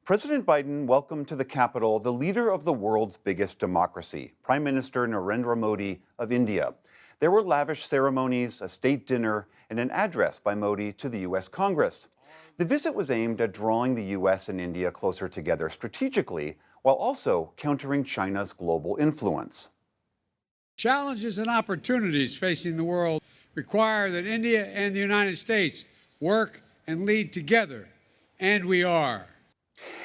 President Biden welcomed to the Capitol the leader of the world's biggest democracy, Prime Minister Narendra Modi of India. There were lavish ceremonies, a state dinner, and an address by Modi to the U.S. Congress. The visit was aimed at drawing the U.S. and India closer together strategically, while also countering China's global influence. Challenges and opportunities facing the world require that India and the United States work and lead together, and we are.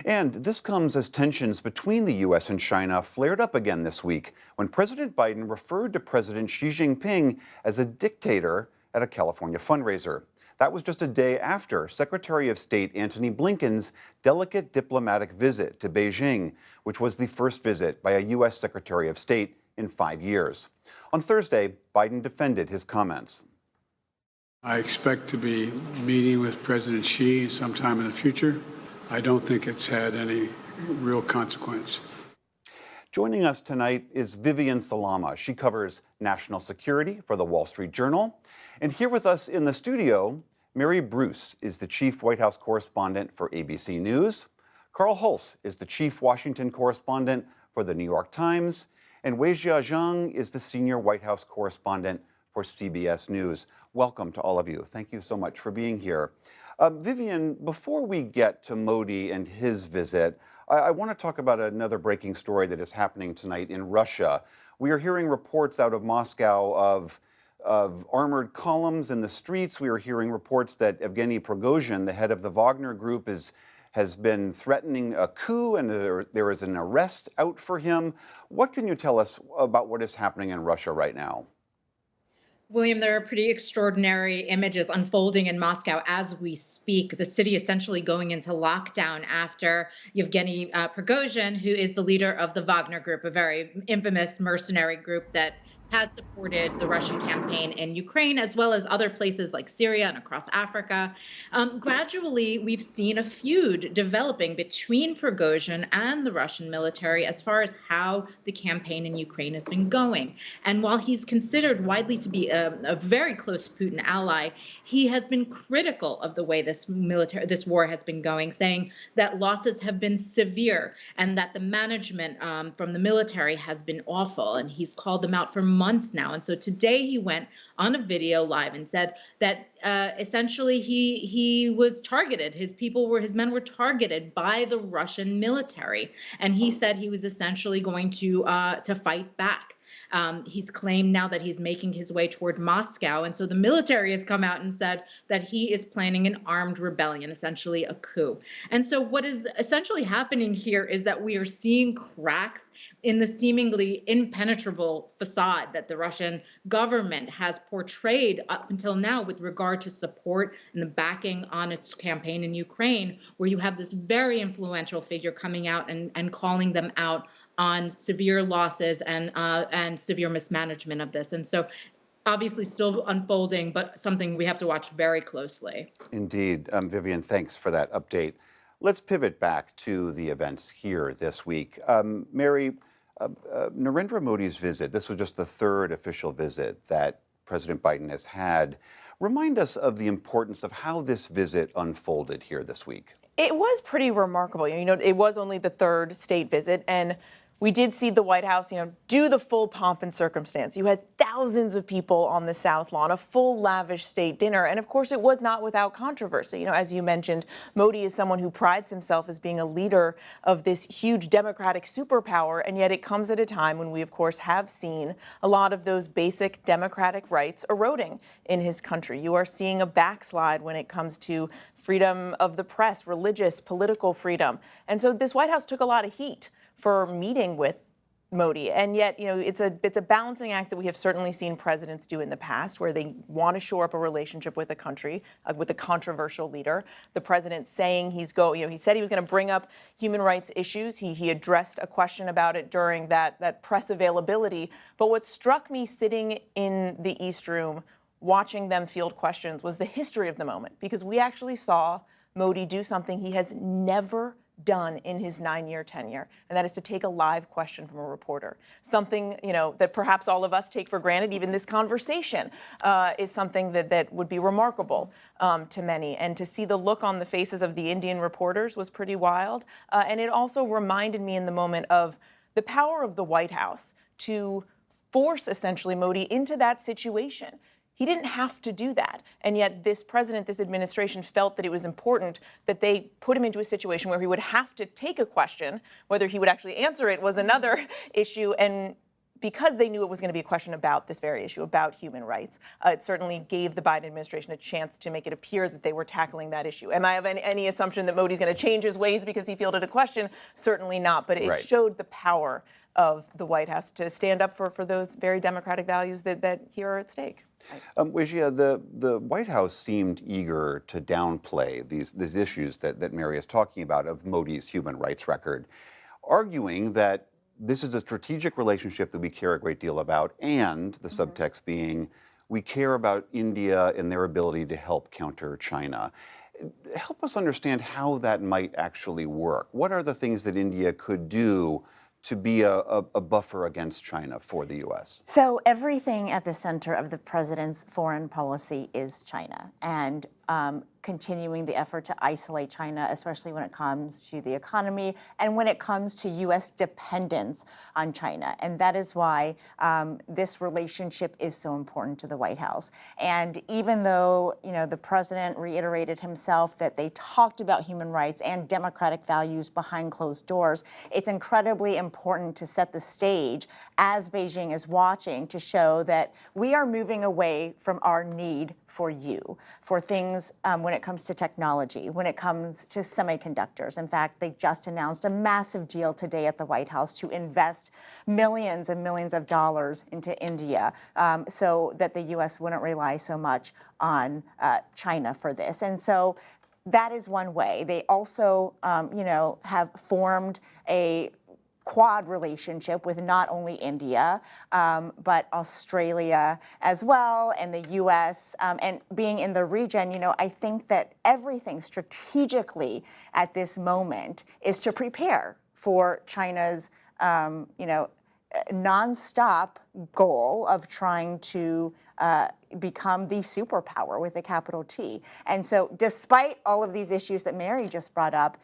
And this comes as tensions between the U.S. and China flared up again this week when President Biden referred to President Xi Jinping as a dictator at a California fundraiser. That was just a day after Secretary of State Antony Blinken's delicate diplomatic visit to Beijing, which was the first visit by a U.S. Secretary of State in 5 years. On Thursday, Biden defended his comments. I expect to be meeting with President Xi sometime in the future. I don't think it's had any real consequence. Joining us tonight is Vivian Salama. She covers national security for the Wall Street Journal. And here with us in the studio, Mary Bruce is the chief White House correspondent for ABC News. Carl Hulse is the chief Washington correspondent for the New York Times. And Weijia Zhang is the senior White House correspondent for CBS News. Welcome to all of you. Thank you so much for being here. Vivian, before we get to Modi and his visit, I want to talk about another breaking story that is happening tonight in Russia. We are hearing reports out of Moscow of armored columns in the streets. We are hearing reports that Evgeny Prigozhin, the head of the Wagner group, has been threatening a coup, and there is an arrest out for him. What can you tell us about what is happening in Russia right now? William, there are pretty extraordinary images unfolding in Moscow as we speak. The city essentially going into lockdown after Yevgeny Prigozhin, who is the leader of the Wagner group, a very infamous mercenary group that has supported the Russian campaign in Ukraine, as well as other places like Syria and across Africa. Gradually, we've seen a feud developing between Prigozhin and the Russian military as far as how the campaign in Ukraine has been going. And while he's considered widely to be a very close Putin ally, he has been critical of the way this war has been going, saying that losses have been severe and that the management from the military has been awful. And he's called them out for months now. And so today he went on a video live and said that essentially he was targeted. His men were targeted by the Russian military. And he said he was essentially going to fight back. He's claimed now that he's making his way toward Moscow. And so the military has come out and said that he is planning an armed rebellion, essentially a coup. And so what is essentially happening here is that we are seeing cracks in the seemingly impenetrable facade that the Russian government has portrayed up until now with regard to support and the backing on its campaign in Ukraine, where you have this very influential figure coming out and calling them out on severe losses and severe mismanagement of this. And so obviously still unfolding, but something we have to watch very closely. Indeed. Vivian, thanks for that update. Let's pivot back to the events here this week. Mary, Narendra Modi's visit, this was just the third official visit that President Biden has had. Remind us of the importance of how this visit unfolded here this week. It was pretty remarkable. It was only the third state visit, and we did see the White House, do the full pomp and circumstance. You had thousands of people on the South Lawn, a full lavish state dinner. And of course, it was not without controversy. As you mentioned, Modi is someone who prides himself as being a leader of this huge democratic superpower. And yet it comes at a time when we, of course, have seen a lot of those basic democratic rights eroding in his country. You are seeing a backslide when it comes to freedom of the press, religious, political freedom. And so this White House took a lot of heat for meeting with Modi. And yet, it's a balancing act that we have certainly seen presidents do in the past, where they want to shore up a relationship with a country, with a controversial leader. The president saying he said he was going to bring up human rights issues. He addressed a question about it during that press availability. But what struck me sitting in the East Room, watching them field questions, was the history of the moment, because we actually saw Modi do something he has never done in his 9-year tenure, and that is to take a live question from a reporter. Something, that perhaps all of us take for granted. Even this conversation is something that would be remarkable to many. And to see the look on the faces of the Indian reporters was pretty wild. And it also reminded me in the moment of the power of the White House to force essentially Modi into that situation. He didn't have to do that. And yet this president, this administration felt that it was important that they put him into a situation where he would have to take a question. Whether he would actually answer it was another issue. And because they knew it was going to be a question about this very issue, about human rights, it certainly gave the Biden administration a chance to make it appear that they were tackling that issue. Am I of any assumption that Modi's going to change his ways because he fielded a question? Certainly not. But it showed the power of the White House to stand up for those very democratic values that here are at stake. Wijia, the White House seemed eager to downplay these issues that Mary is talking about of Modi's human rights record, arguing that this is a strategic relationship that we care a great deal about, and the subtext being we care about India and their ability to help counter China. Help us understand how that might actually work. What are the things that India could do to be a buffer against China for the U.S.? So everything at the center of the president's foreign policy is China, and continuing the effort to isolate China, especially when it comes to the economy and when it comes to U.S. dependence on China. And that is why this relationship is so important to the White House. And even though, the president reiterated himself that they talked about human rights and democratic values behind closed doors, it's incredibly important to set the stage as Beijing is watching to show that we are moving away from our need for things when it comes to technology, when it comes to semiconductors. In fact, they just announced a massive deal today at the White House to invest millions and millions of dollars into India so that the U.S. wouldn't rely so much on China for this. And so that is one way. They also, have formed a Quad relationship with not only India, but Australia as well, and the U.S. And being in the region, I think that everything strategically at this moment is to prepare for China's, nonstop goal of trying to become the superpower with a capital T. And so despite all of these issues that Mary just brought up,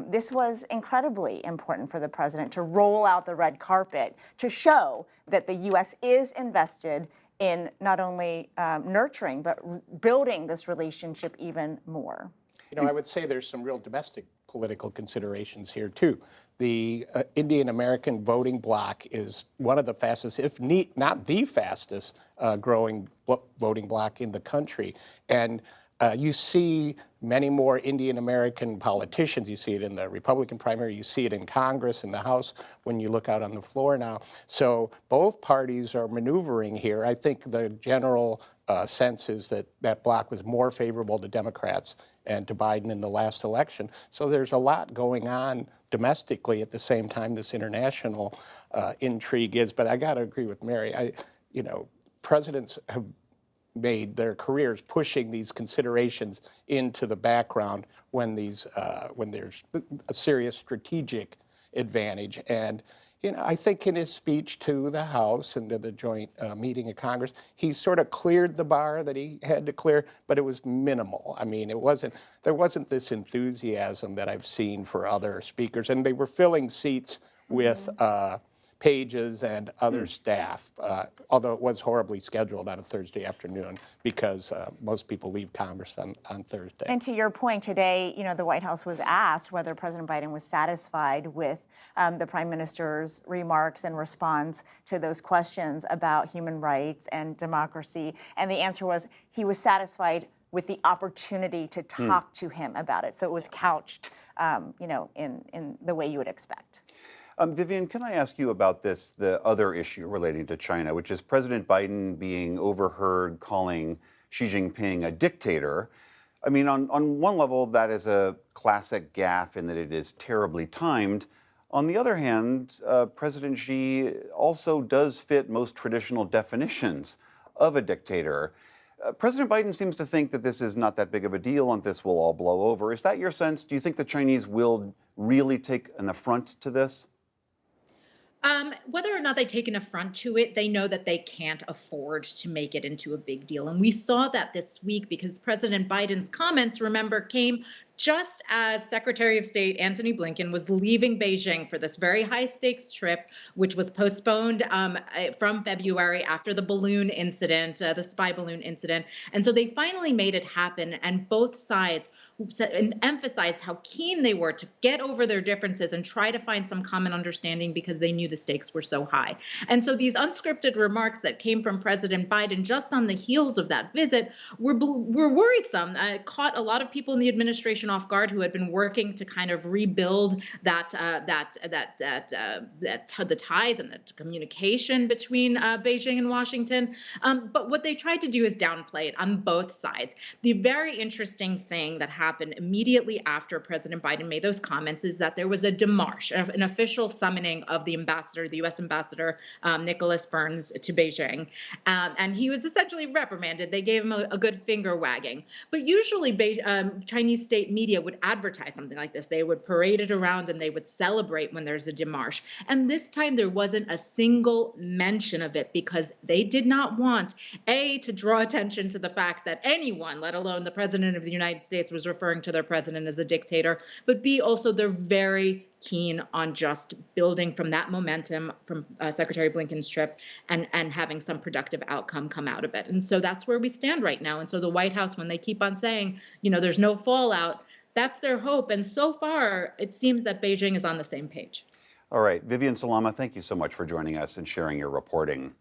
this was incredibly important for the president to roll out the red carpet to show that the U.S. is invested in not only nurturing, but building this relationship even more. I would say there's some real domestic political considerations here, too. The Indian-American voting bloc is one of the fastest, if not the fastest, growing voting bloc in the country. And you see many more Indian-American politicians. You see it in the Republican primary. You see it in Congress, in the House, when you look out on the floor now. So both parties are maneuvering here. I think the general sense is that that bloc was more favorable to Democrats and to Biden in the last election. So there's a lot going on domestically at the same time this international intrigue is. But I got to agree with Mary. Presidents have made their careers pushing these considerations into the background when there's a serious strategic advantage. And I think in his speech to the House and to the joint meeting of Congress, he sort of cleared the bar that he had to clear, but it was minimal. I mean, there wasn't this enthusiasm that I've seen for other speakers, and they were filling seats with pages and other staff, although it was horribly scheduled on a Thursday afternoon because most people leave Congress on Thursday. And to your point today, the White House was asked whether President Biden was satisfied with the Prime Minister's remarks and response to those questions about human rights and democracy. And the answer was he was satisfied with the opportunity to talk to him about it. So it was couched, in the way you would expect. Vivian, can I ask you about the other issue relating to China, which is President Biden being overheard calling Xi Jinping a dictator? I mean, on one level, that is a classic gaffe in that it is terribly timed. On the other hand, President Xi also does fit most traditional definitions of a dictator. President Biden seems to think that this is not that big of a deal and this will all blow over. Is that your sense? Do you think the Chinese will really take an affront to this? Whether or not they take an affront to it, they know that they can't afford to make it into a big deal. And we saw that this week because President Biden's comments, remember, came just as Secretary of State Antony Blinken was leaving Beijing for this very high stakes trip, which was postponed from February after the balloon incident, the spy balloon incident. And so they finally made it happen. And both sides emphasized how keen they were to get over their differences and try to find some common understanding because they knew the stakes were so high. And so these unscripted remarks that came from President Biden just on the heels of that visit were worrisome, caught a lot of people in the administration off guard who had been working to kind of rebuild the ties and the communication between Beijing and Washington. But what they tried to do is downplay it on both sides. The very interesting thing that happened immediately after President Biden made those comments is that there was a démarche, an official summoning of the ambassador, the U.S. ambassador, Nicholas Burns, to Beijing. And he was essentially reprimanded. They gave him a good finger wagging. But usually Chinese state media would advertise something like this. They would parade it around and they would celebrate when there's a démarche. And this time there wasn't a single mention of it because they did not want, A, to draw attention to the fact that anyone, let alone the president of the United States, was referring to their president as a dictator, but B, also they're very keen on just building from that momentum from Secretary Blinken's trip and having some productive outcome come out of it. And so that's where we stand right now. And so the White House, when they keep on saying, there's no fallout, that's their hope. And so far, it seems that Beijing is on the same page. All right. Vivian Salama, thank you so much for joining us and sharing your reporting.